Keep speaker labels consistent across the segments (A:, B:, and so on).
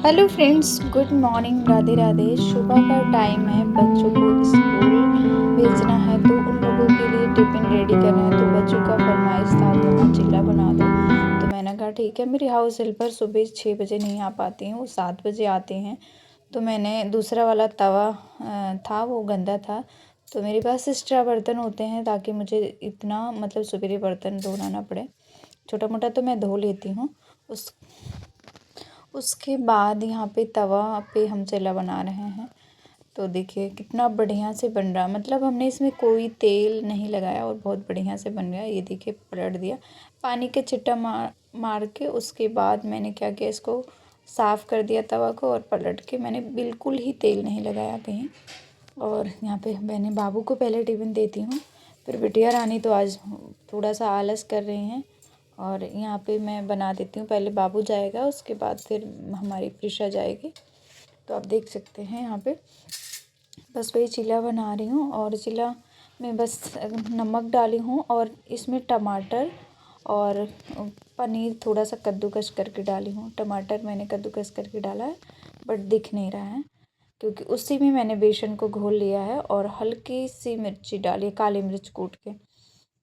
A: Hello friends, good morning. Radhe Radhe. सुबह का time है, बच्चों को स्कूल भेजना है तो उन लोगों के लिए टिफ़िन रेडी करना है। तो बच्चों का फरमाइश था मम्मा चिल्ला बना दो। तो मैंने कहा ठीक है। मेरी हाउस हेल्पर सुबह 6 बजे नहीं आ पाती हैं, वो 7 बजे आते हैं। तो मैंने दूसरा वाला तवा था वो गंदा था, तो मेरे पास एक्स्ट्रा बर्तन होते हैं ताकि मुझे इतना मतलब सवेरे बर्तन धोना ना पड़े। छोटा मोटा तो मैं धो लेती हूँ। उसके बाद यहाँ पे तवा पे हम चिल्ला बना रहे हैं। तो देखिए कितना बढ़िया से बन रहा, मतलब हमने इसमें कोई तेल नहीं लगाया और बहुत बढ़िया से बन गया। ये देखिए पलट दिया, पानी के छिट्टा मार मार के उसके बाद मैंने क्या किया, इसको साफ़ कर दिया तवा को और पलट के मैंने बिल्कुल ही तेल नहीं लगाया कहीं। और यहाँ पे मैंने बाबू को पहले टिफ़िन देती हूँ, फिर बिटिया रानी तो आज थोड़ा सा आलस कर रही हैं और यहाँ पे मैं बना देती हूँ। पहले बाबू जाएगा, उसके बाद फिर हमारी प्रिशा जाएगी। तो आप देख सकते हैं यहाँ पे बस वही चिल्ला बना रही हूँ और चिल्ला में बस नमक डाली हूँ और इसमें टमाटर और पनीर थोड़ा सा कद्दूकस करके डाली हूँ। टमाटर मैंने कद्दूकस करके डाला है बट दिख नहीं रहा है क्योंकि उसी में मैंने बेसन को घोल लिया है और हल्की सी मिर्ची डाली है, काली मिर्च कूट के,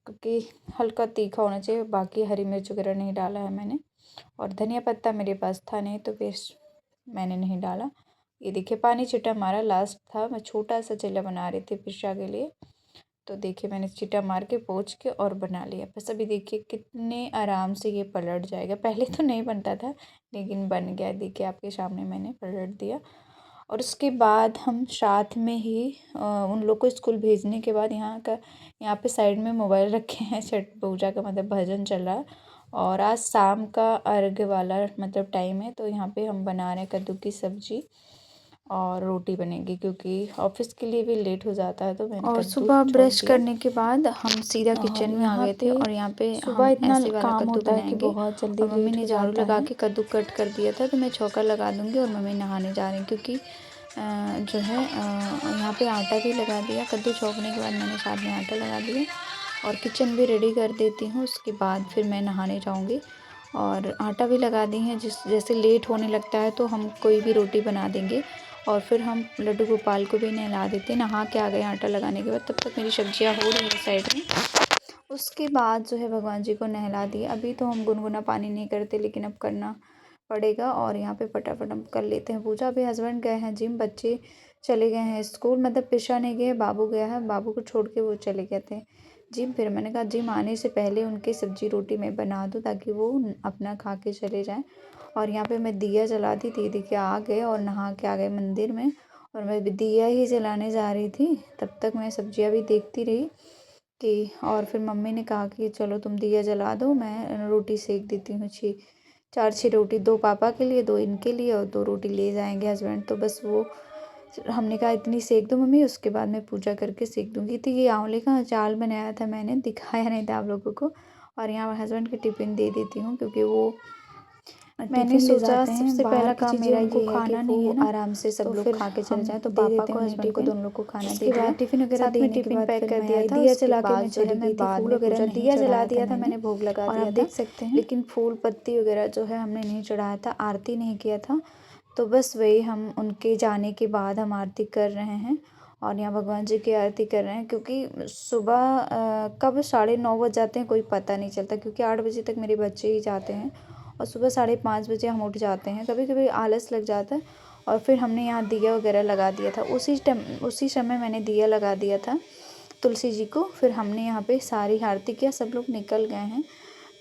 A: क्योंकि हल्का तीखा होना चाहिए। बाकी हरी मिर्च वगैरह नहीं डाला है मैंने, और धनिया पत्ता मेरे पास था नहीं तो फिर मैंने नहीं डाला। ये देखिए पानी छिटा मारा, लास्ट था। मैं छोटा सा चिल्ला बना रही थी पिशा के लिए, तो देखिए मैंने छिटा मार के पोंछ के और बना लिया। बस अभी देखिए कितने आराम से ये पलट जाएगा। पहले तो नहीं बनता था लेकिन बन गया, देखिए आपके सामने मैंने पलट दिया। और उसके बाद हम साथ में ही उन लोग को स्कूल भेजने के बाद यहाँ पे साइड में मोबाइल रखे हैं, छठ पूजा का मतलब भजन चल रहा है और आज शाम का अर्घ वाला मतलब टाइम है। तो यहाँ पे हम बना रहे हैं कद्दू की सब्जी और रोटी बनेगी क्योंकि ऑफिस के लिए भी लेट हो जाता है। तो मैंने और सुबह ब्रश करने के बाद हम सीधा किचन में आ गए थे और यहाँ पे सुबह इतना काम होता है कि बहुत जल्दी मम्मी ने झाड़ू लगा के कद्दू कट कर दिया था। तो मैं चौका लगा दूँगी और मम्मी नहाने जा रही हैं क्योंकि जो है यहाँ पे आटा भी लगा दिया। कद्दू छौंकने के बाद मैंने साथ में आटा लगा दिया और किचन भी रेडी कर देती हूँ। उसके बाद फिर मैं नहाने जाऊँगी और आटा भी लगा दी है। जैसे लेट होने लगता है तो हम कोई भी रोटी बना देंगे और फिर हम लड्डू गोपाल को भी नहला देते हैं। नहा के आ गए आटा लगाने के बाद, तब तक मेरी सब्जियां हो रही है साइड में। उसके बाद जो है भगवान जी को नहला दिए। अभी तो हम गुनगुना पानी नहीं करते लेकिन अब करना पड़ेगा और यहाँ पे फटाफट हम कर लेते हैं पूजा। अभी हस्बैंड गए हैं जिम, बच्चे चले गए हैं स्कूल, मतलब पिशा नहीं गए, बाबू गया है। बाबू को छोड़ के वो चले गए थे जिम। फिर मैंने कहा जिम आने से पहले उनकी सब्जी रोटी मैं बना दूँ ताकि वो अपना खा के चले जाएं। और यहाँ पे मैं दिया जला दी थी, देखिए आ गए और नहा के आ गए मंदिर में और मैं दिया ही जलाने जा रही थी। तब तक मैं सब्जियाँ भी देखती रही कि, और फिर मम्मी ने कहा कि चलो तुम दिया जला दो, मैं रोटी सेक देती हूँ। 4-6 रोटी, 2 पापा के लिए, 2 इनके लिए और 2 रोटी ले जाएंगे हस्बैंड। तो बस वो हमने कहा इतनी सेक दो मम्मी, उसके बाद मैं पूजा करके सेक दूंगी। तो ये आंवले का अचार बनाया था मैंने, दिखाया नहीं था आप लोगों को। और यहाँ हस्बैंड के टिफ़िन दे देती हूँ क्योंकि वो मैंने सोचा सबसे पहला काम मेरा ये है कि वो आराम से सब लोग खा के चले जाएं। तो पापा को हस्बैंड को दोनों लोग को खाना दे दिया। टिफ़िन वगैरह देने के बाद पैक कर दिया था। दिया जला के मैं चली गई थी, फूल वगैरह दिया जला दिया था मैंने, भोग लगा दिया था, देख सकते हैं। लेकिन फूल पत्ती वगैरह जो है हमने नहीं चढ़ाया था, आरती नहीं किया था। तो बस वही हम उनके जाने के बाद हम आरती कर रहे हैं और यहाँ भगवान जी की आरती कर रहे हैं क्योंकि सुबह कब 9:30 बज जाते हैं कोई पता नहीं चलता, क्योंकि 8 बजे तक मेरे बच्चे ही जाते हैं और सुबह 5:30 बजे हम उठ जाते हैं। कभी कभी आलस लग जाता है और फिर हमने यहाँ दिया वगैरह लगा दिया था। उसी समय मैंने दिया लगा दिया था तुलसी जी को। फिर हमने यहाँ पे सारी आरती किया, सब लोग निकल गए हैं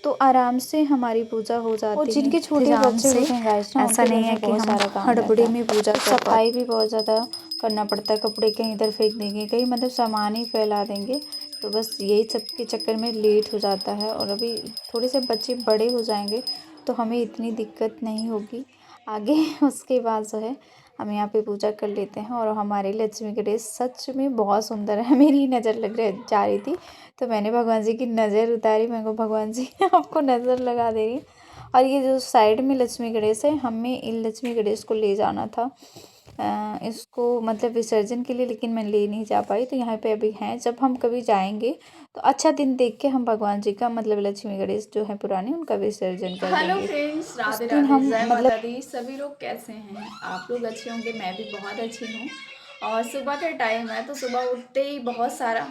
A: तो आराम से हमारी पूजा हो जाती है। और जिनके छोटे बच्चे होते हैं गाइस ना, ऐसा नहीं है कि हम हड़बड़ी में पूजा, सफाई भी बहुत ज़्यादा करना पड़ता है। कपड़े कहीं इधर फेंक देंगे, कहीं मतलब सामान ही फैला देंगे, तो बस यही सब के चक्कर में लेट हो जाता है। और अभी थोड़े से बच्चे बड़े हो जाएंगे तो हमें इतनी दिक्कत नहीं होगी आगे। उसके बाद जो है हम यहाँ पे पूजा कर लेते हैं। और हमारी लक्ष्मी गणेश सच में बहुत सुंदर है, मेरी नज़र जा रही थी तो मैंने भगवान जी की नज़र उतारी। मैं को भगवान जी आपको नज़र लगा दे रही। और ये जो साइड में लक्ष्मी गणेश है, हमें इन लक्ष्मी गणेश को ले जाना था इसको मतलब विसर्जन के लिए, लेकिन मैं ले नहीं जा पाई। तो यहाँ पे अभी हैं, जब हम कभी जाएंगे तो अच्छा दिन देख के हम भगवान जी का मतलब लक्ष्मी गणेश जो है पुराने, उनका विसर्जन कर देंगे।
B: हेलो फ्रेंड्स, राधे
A: दिन
B: राधे,
A: हम
B: जय
A: मतलब
B: माता दी। सभी लोग कैसे हैं? आप लोग अच्छे होंगे, मैं भी बहुत अच्छी हूँ। और सुबह का टाइम है तो सुबह उठते ही बहुत सारा,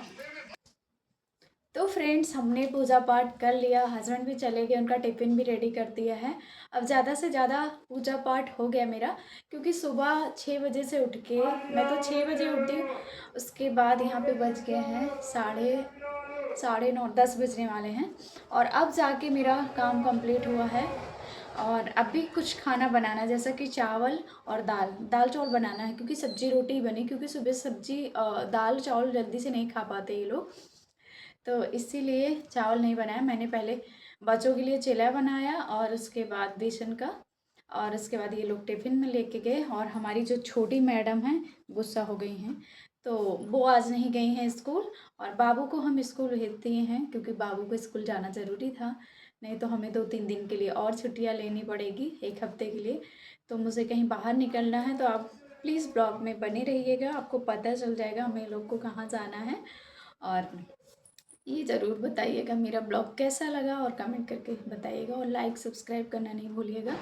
B: तो फ्रेंड्स हमने पूजा पाठ कर लिया, हस्बैंड भी चले गए, उनका टिफ़िन भी रेडी कर दिया है। अब ज़्यादा से ज़्यादा पूजा पाठ हो गया मेरा, क्योंकि सुबह 6 बजे से उठ के, मैं तो 6 बजे उठती हूँ। उसके बाद यहाँ पे बज गए हैं साढ़े 9, 10 बजने वाले हैं। और अब जाके मेरा काम कंप्लीट हुआ है। और अभी कुछ खाना बनाना है, जैसा कि चावल और दाल चावल बनाना है, क्योंकि सब्जी रोटी बनी, क्योंकि सुबह सब्जी दाल चावल जल्दी से नहीं खा पाते ये लोग। तो इसीलिए चावल नहीं बनाया मैंने। पहले बच्चों के लिए चिल्ला बनाया और उसके बाद बेसन का, और उसके बाद ये लोग टिफ़िन में लेके गए। और हमारी जो छोटी मैडम हैं गुस्सा हो गई हैं, तो वो आज नहीं गई हैं स्कूल। और बाबू को हम स्कूल भेज दिए हैं, क्योंकि बाबू को स्कूल जाना ज़रूरी था, नहीं तो हमें 2-3 दिन के लिए और छुट्टियाँ लेनी पड़ेगी, 1 हफ्ते के लिए। तो मुझे कहीं बाहर निकलना है, तो आप प्लीज़ ब्लॉग में बने रहिएगा, आपको पता चल जाएगा हमें लोग को कहाँ जाना है। और ये ज़रूर बताइएगा मेरा ब्लॉग कैसा लगा, और कमेंट करके बताइएगा, और लाइक सब्सक्राइब करना नहीं भूलिएगा।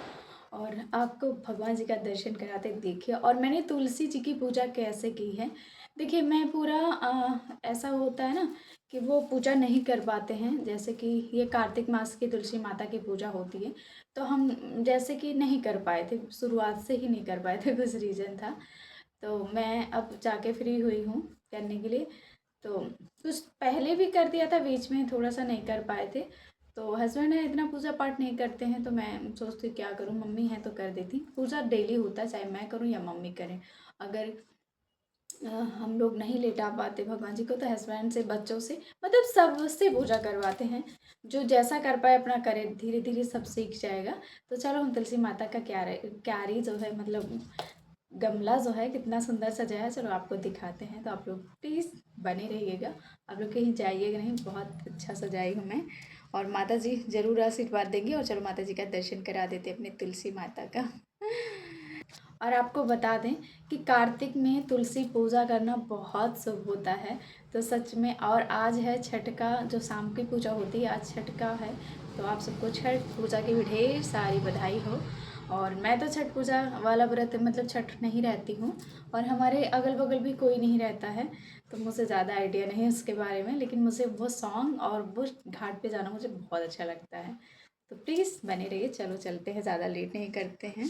B: और आपको भगवान जी का दर्शन कराते देखिए। और मैंने तुलसी जी की पूजा कैसे की है, देखिए मैं पूरा ऐसा होता है ना कि वो पूजा नहीं कर पाते हैं, जैसे कि ये कार्तिक मास की तुलसी माता की पूजा होती है, तो हम जैसे कि नहीं कर पाए थे, शुरुआत से ही नहीं कर पाए थे, कुछ रीज़न था। तो मैं अब जाके फ्री हुई हूँ करने के लिए। तो कुछ पहले भी कर दिया था, बीच में थोड़ा सा नहीं कर पाए थे। तो हस्बैंड है इतना पूजा पाठ नहीं करते हैं, तो मैं सोचती क्या करूँ, मम्मी है तो कर देती। पूजा डेली होता है, चाहे मैं करूँ या मम्मी करें। अगर हम लोग नहीं लेटा पाते भगवान जी को, तो हस्बैंड से, बच्चों से, मतलब सबसे पूजा करवाते हैं। जो जैसा कर पाए अपना करे, धीरे धीरे सब सीख जाएगा। तो चलो हम तुलसी माता का क्यारी जो है, मतलब गमला जो है कितना सुंदर सजाया है, चलो आपको दिखाते हैं। तो आप लोग प्लीज़ बने रहिएगा, आप लोग कहीं जाइएगा नहीं, बहुत अच्छा सजाई हूँ मैं। और माता जी ज़रूर आशीर्वाद देंगी। और चलो माता जी का दर्शन करा देते अपने तुलसी माता का। और आपको बता दें कि कार्तिक में तुलसी पूजा करना बहुत शुभ होता है, तो सच में। और आज है छठ का, जो शाम की पूजा होती है, आज छठ का है। तो आप सबको छठ पूजा की भी ढेर सारी बधाई हो। और मैं तो छठ पूजा वाला व्रत, मतलब छठ नहीं रहती हूँ, और हमारे अगल बगल भी कोई नहीं रहता है, तो मुझे ज़्यादा आइडिया नहीं है उसके बारे में। लेकिन मुझे वो सॉन्ग और वो घाट पे जाना मुझे बहुत अच्छा लगता है। तो प्लीज़ बने रहिए, चलो चलते हैं, ज़्यादा लेट नहीं करते हैं।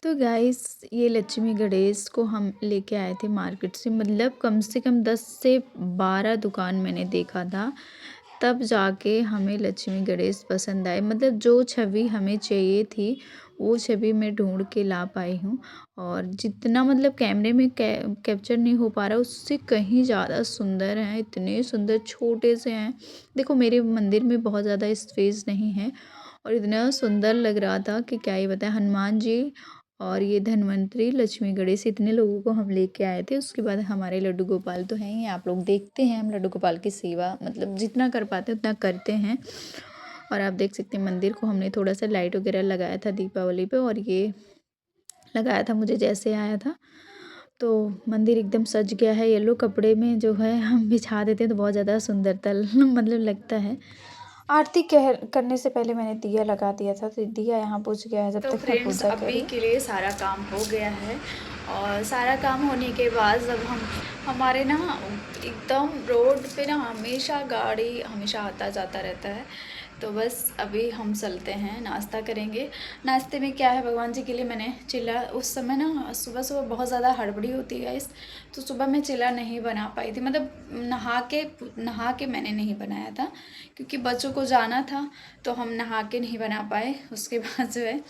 B: तो गाइस ये लक्ष्मी गणेश को हम लेके आए थे मार्केट से, मतलब कम से कम 10 से 12 दुकान मैंने देखा था, तब जाके हमें लक्ष्मी गणेश पसंद आए। मतलब जो छवि हमें चाहिए थी वो छवि मैं ढूंढ के ला पाई हूँ। और जितना मतलब कैमरे में कैप्चर नहीं हो पा रहा, उससे कहीं ज़्यादा सुंदर हैं, इतने सुंदर, छोटे से हैं। देखो मेरे मंदिर में बहुत ज़्यादा स्पेस नहीं है, और इतना सुंदर लग रहा था कि क्या ही बताएं। हनुमान जी और ये धन्वंतरी, लक्ष्मी गणेश, इतने लोगों को हम लेके आए थे। उसके बाद हमारे लड्डू गोपाल तो हैं ही, आप लोग देखते हैं हम लड्डू गोपाल की सेवा मतलब जितना कर पाते उतना करते हैं। और आप देख सकते हैं मंदिर को हमने थोड़ा सा लाइट वगैरह लगाया था दीपावली पे, और ये लगाया था मुझे जैसे आया था। तो मंदिर एकदम सज गया है, येलो कपड़े में जो है हम बिछा देते हैं तो बहुत ज़्यादा सुंदरता मतलब लगता है। आरती करने से पहले मैंने दिया लगा दिया था, तो दिया यहाँ बुझ गया है, जब तो
A: तक मैं
B: फ्रेंड्स
A: पूजा
B: अभी
A: करी।
B: के लिए सारा काम हो गया है। और सारा काम होने के बाद जब हमारे ना एकदम रोड पे ना हमेशा गाड़ी हमेशा आता जाता रहता है, तो बस अभी हम चलते हैं, नाश्ता करेंगे। नाश्ते में क्या है, भगवान जी के लिए मैंने चिल्ला, उस समय ना सुबह सुबह बहुत ज़्यादा हड़बड़ी होती है इस, तो सुबह मैं चिल्ला नहीं बना पाई थी, मतलब नहा के मैंने नहीं बनाया था, क्योंकि बच्चों को जाना था, तो हम नहा के नहीं बना पाए। उसके बाद जो है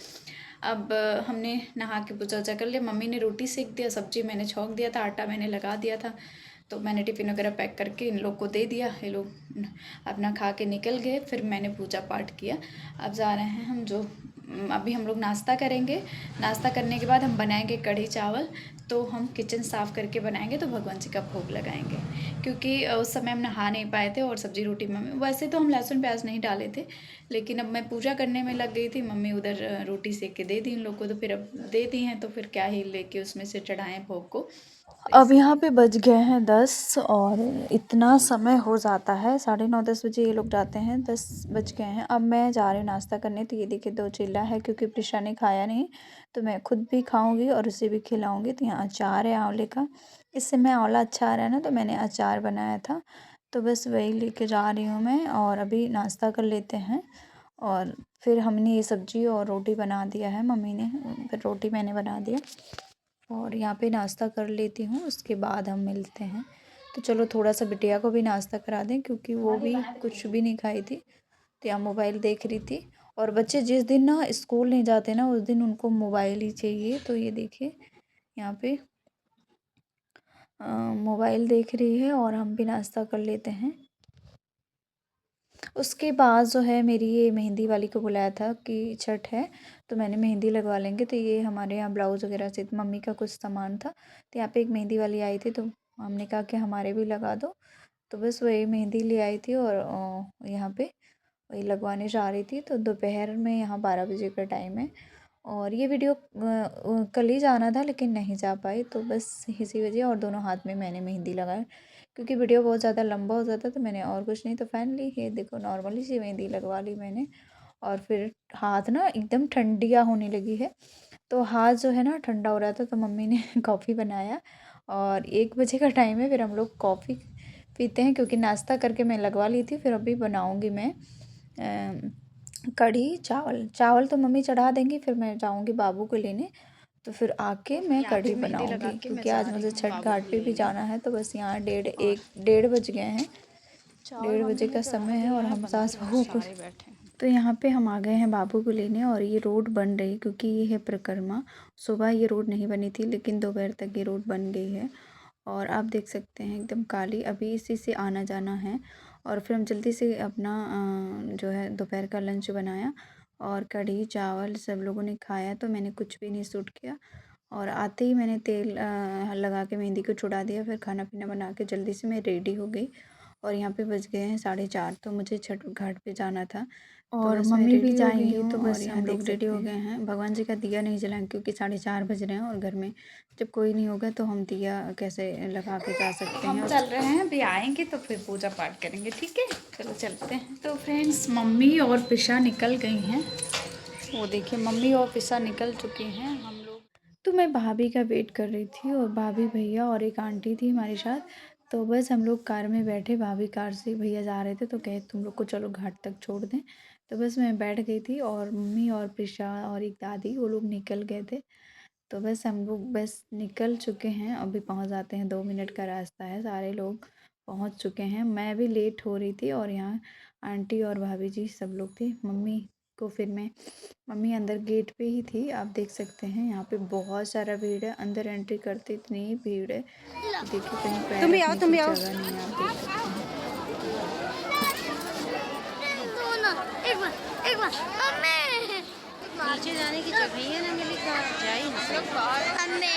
B: अब हमने नहा के पूजा वूजा कर लिया, मम्मी ने रोटी सेक दिया, सब्जी मैंने छौंक दिया था, आटा मैंने लगा दिया था। तो मैंने टिफ़िन वगैरह पैक करके इन लोग को दे दिया, ये लोग अपना खा के निकल गए, फिर मैंने पूजा पाठ किया। अब जा रहे हैं हम जो अभी हम लोग नाश्ता करेंगे। नाश्ता करने के बाद हम बनाएंगे कढ़ी चावल। तो हम किचन साफ़ करके बनाएंगे तो भगवान जी का भोग लगाएंगे, क्योंकि उस समय हम नहा नहीं पाए थे और सब्जी रोटी में वैसे तो हम लहसुन प्याज नहीं डाले थे, लेकिन अब मैं पूजा करने में लग गई थी। मम्मी उधर रोटी सेक के दे दी इन लोग को, तो फिर अब दे दी हैं तो फिर क्या ही लेके उसमें से चढ़ाएं भोग को।
A: अब यहाँ पे बज गए हैं 10 और इतना समय हो जाता है, 9:30-10 बजे ये लोग जाते हैं, 10 बज गए हैं। अब मैं जा रही हूँ नाश्ता करने। तो ये देखिए 2 चिल्ला है, क्योंकि प्रिशा ने खाया नहीं तो मैं खुद भी खाऊंगी और उसे भी खिलाऊंगी। तो यहाँ अचार है आंवले का, इस समय आंवला अच्छा आ रहा है ना, तो मैंने अचार बनाया था। तो बस वही लेके जा रही हूँ मैं, और अभी नाश्ता कर लेते हैं। और फिर हमने ये सब्जी और रोटी बना दिया है मम्मी ने, फिर रोटी मैंने बना दिया। और यहाँ पे नाश्ता कर लेती हूँ, उसके बाद हम मिलते हैं। तो चलो थोड़ा सा बिटिया को भी नाश्ता करा दें, क्योंकि वो भी कुछ भी नहीं खाई थी, तो यहाँ मोबाइल देख रही थी। और बच्चे जिस दिन ना स्कूल नहीं जाते ना, उस दिन उनको मोबाइल ही चाहिए। तो ये देखिए यहाँ पे मोबाइल देख रही है, और हम भी नाश्ता कर लेते हैं। उसके बाद जो है मेरी ये मेहंदी वाली को बुलाया था कि छठ है तो मैंने मेहंदी लगवा लेंगे। तो ये हमारे यहाँ ब्लाउज़ वगैरह से मम्मी का कुछ सामान था, तो यहाँ पे एक मेहंदी वाली आई थी, तो हमने कहा कि हमारे भी लगा दो। तो बस वही मेहंदी ले आई थी, और यहाँ पे वही लगवाने जा रही थी। तो दोपहर में यहाँ 12 बजे का टाइम है, और ये वीडियो कल ही जाना था लेकिन नहीं जा पाई, तो बस इसी वजह। और दोनों हाथ में मैंने मेहंदी लगाया, क्योंकि वीडियो बहुत ज़्यादा लंबा हो जाता, तो मैंने और कुछ नहीं। तो फाइनली ये देखो नॉर्मली सी मेहंदी लगवा ली मैंने। और फिर हाथ ना एकदम ठंडिया होने लगी है, तो हाथ जो है ना ठंडा हो रहा था, तो मम्मी ने कॉफ़ी बनाया। और 1 बजे का टाइम है, फिर हम लोग कॉफ़ी पीते हैं, क्योंकि नाश्ता करके मैं लगवा ली थी। फिर अभी बनाऊँगी मैं कढ़ी चावल। चावल तो मम्मी चढ़ा देंगी, फिर मैं जाऊँगी बाबू को लेने, तो फिर आके मैं कढ़ी बनाऊँगी, क्योंकि आज मुझे छठ घाट पे भी जाना है। तो बस यहाँ 1:30 बज गए हैं, 1:30 बजे का समय है, और हम सास बहू को। तो यहाँ पे हम आ गए हैं बाबू को लेने, और ये रोड बन रही, क्योंकि ये है परिक्रमा। सुबह ये रोड नहीं बनी थी, लेकिन दोपहर तक ये रोड बन गई है। और आप देख सकते हैं एकदम काली, अभी इसी से आना जाना है। और फिर हम जल्दी से अपना जो है दोपहर का लंच बनाया, और कढ़ी चावल सब लोगों ने खाया, तो मैंने कुछ भी नहीं सूट किया। और आते ही मैंने तेल लगा के मेहंदी को छुड़ा दिया, फिर खाना पीना बना के जल्दी से मैं रेडी हो गई। और यहाँ पे बज गए हैं 4:30, तो मुझे छठ घाट पे जाना था। तो
B: और
A: बस मैं
B: मम्मी भी
A: रेडी हो गई
B: जाएंगी,
A: हूँ,
B: तो
A: और
B: बस
A: यहाँ
B: हम
A: देख
B: लोग रेडी
A: सकते
B: हो गए
A: हैं
B: हैं।
A: भगवान जी का दिया नहीं जलाएंगे, क्योंकि 4:30 बज रहे हैं, और घर में जब कोई नहीं होगा तो हम दिया कैसे लगा के जा सकते हैं।
B: हम चल रहे हैं, अभी आएंगे तो फिर पूजा पाठ करेंगे, ठीक है। चलो चलते हैं। तो फ्रेंड्स मम्मी और पिशा निकल गई हैं, वो देखिए मम्मी और पिशा निकल चुकी हैं। हम लोग तो मैं भाभी का वेट कर रही थी, और भाभी भैया और एक आंटी थी हमारे साथ। तो बस हम लोग कार में बैठे, भाभी कार से, भैया जा रहे थे तो कहे तुम लोग को चलो घाट तक छोड़ दें। तो बस मैं बैठ गई थी, और मम्मी और पिशा और एक दादी वो लोग निकल गए थे। तो बस हम लोग बस निकल चुके हैं, अभी पहुंच जाते हैं, 2 मिनट का रास्ता है। सारे लोग पहुंच चुके हैं, मैं भी लेट हो रही थी, और यहाँ आंटी और भाभी जी सब लोग थे। मम्मी को फिर मैं मम्मी अंदर गेट पे ही थी, आप देख सकते हैं। यहाँ पे बहुत सारा भीड़ है, अंदर एंट्री करते इतनी ही भीड़ है कि देखिए कहीं पैर रखने की जगह नहीं है, आप देख सकते हैं।
C: नीचे जाने की जगह ही ना मिली, जा ही नहीं सकते।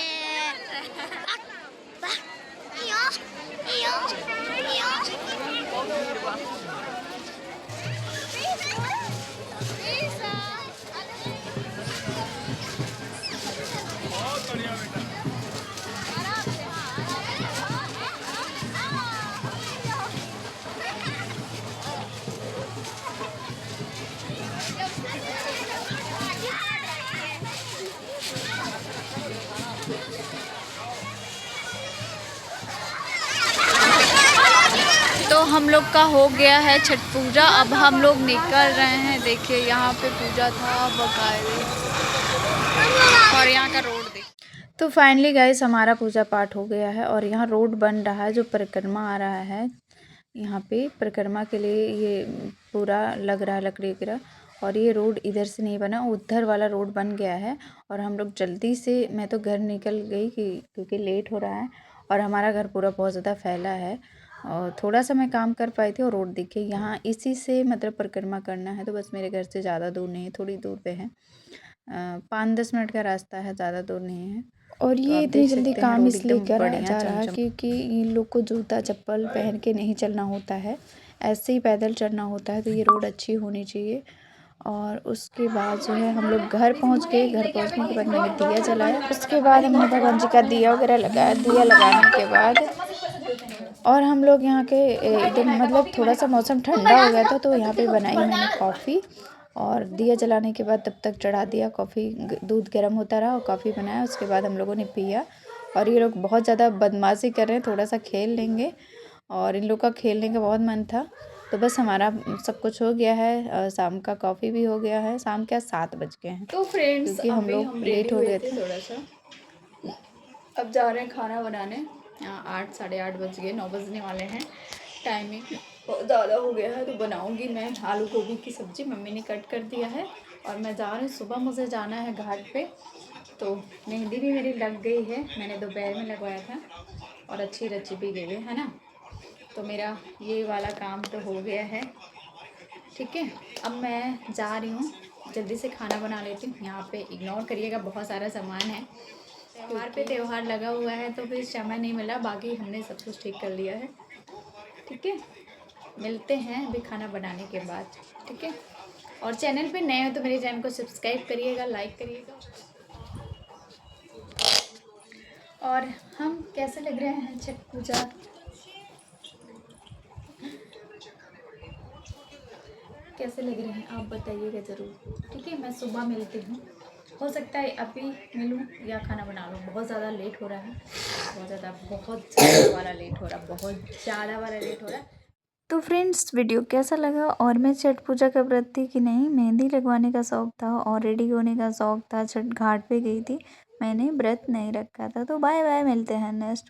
B: तो हम लोग का हो गया है छठ पूजा, अब हम लोग निकल रहे हैं। देखिए यहाँ पे पूजा था बकायदे, और यहाँ का रोड देखिए। तो फाइनली गाइस हमारा पूजा पाठ हो गया है, और यहाँ रोड बन रहा है, जो परिक्रमा आ रहा है यहाँ पे परिक्रमा के लिए, ये पूरा लग रहा है लकड़ी वगैरह। और ये रोड इधर से नहीं बना, उधर वाला रोड बन गया है। और हम लोग जल्दी से, मैं तो घर निकल गई क्योंकि लेट हो रहा है, और हमारा घर पूरा बहुत ज़्यादा फैला है।
A: और थोड़ा सा मैं काम कर पाई थी। और रोड देखिए, यहाँ इसी से मतलब परिक्रमा करना है, तो बस मेरे घर से ज़्यादा दूर नहीं है, थोड़ी दूर पे है। 5-10 मिनट का रास्ता है, ज़्यादा दूर नहीं है।
B: और
A: तो
B: ये
A: आप
B: इतनी
A: देख
B: जल्दी
A: सकते हैं
B: काम
A: रोड
B: इसलिए
A: एकदम
B: करा
A: बढ़िया
B: जा रहा है
A: चमचम।
B: क्योंकि इन लोग को जूता चप्पल पहन के नहीं चलना होता है, ऐसे ही पैदल चलना होता है। तो ये रोड अच्छी होनी चाहिए। और उसके बाद जो है हम लोग घर पहुंच गए। घर पहुंचने के बाद मैंने दिया जलाया। उसके बाद हमने भगवान जी का दिया वगैरह लगाया। दिया लगाने के बाद और हम लोग यहाँ के एकदम मतलब थोड़ा सा मौसम ठंडा हो गया था, तो यहाँ पे बनाई मैंने कॉफ़ी। और दिया जलाने के बाद तब तक चढ़ा दिया कॉफ़ी, दूध गर्म होता रहा और कॉफ़ी बनाया। उसके बाद हम लोगों ने पिया। और ये लोग बहुत ज़्यादा बदमाशी कर रहे हैं, थोड़ा सा खेल लेंगे। और इन लोग का खेलने का बहुत मन था। तो बस हमारा सब कुछ हो गया है। शाम का कॉफ़ी भी हो गया है। शाम के 7 बज गए हैं, तो फ्रेंड्स
A: क्योंकि हम
B: अभी
A: लोग
B: हम
A: लेट
B: रेडी
A: हो
B: हुए
A: गए
B: थे
A: थे।
B: थोड़ा सा। अब जा रहे हैं खाना बनाने। 8 साढ़े 8 बज गए, 9 बजने वाले हैं। टाइमिंग बहुत ज़्यादा हो गया है। तो बनाऊंगी मैं आलू गोभी की सब्ज़ी, मम्मी ने कट कर दिया है। और मैं जा रही हूँ, सुबह मुझे जाना है घाट पे। तो मेहंदी भी मेरी लग गई है, मैंने दोपहर में लगवाया था और अच्छी रची भी गई है ना। तो मेरा ये वाला काम तो हो गया है, ठीक है। अब मैं जा रही हूँ, जल्दी से खाना बना लेती हूँ। यहाँ पे इग्नोर करिएगा, बहुत सारा सामान है। त्यौहार पे त्यौहार लगा हुआ है, तो फिर समय नहीं मिला। बाकी हमने सब कुछ ठीक कर लिया है, ठीक है। मिलते हैं अभी खाना बनाने के बाद, ठीक है। और चैनल पे नए हो तो मेरे चैनल को सब्सक्राइब करिएगा, लाइक करिएगा। और हम कैसे लग रहे हैं छठ पूजा, कैसे लग रहे हैं आप बताइएगा ज़रूर, ठीक है। मैं सुबह मिलती हूँ, हो सकता है अभी मिलूँ या खाना बना लूँ। बहुत ज़्यादा लेट हो रहा है, बहुत ज़्यादा वाला लेट हो रहा है, बहुत ज़्यादा वाला लेट हो रहा है। तो फ्रेंड्स वीडियो कैसा लगा। और मैं छठ पूजा का व्रत थी कि नहीं, मेहंदी लगवाने का शौक़ था और रेडी होने का शौक़ था। छठ घाट पे गई थी, मैंने व्रत नहीं रखा था। तो बाय बाय, मिलते हैं नेक्स्ट।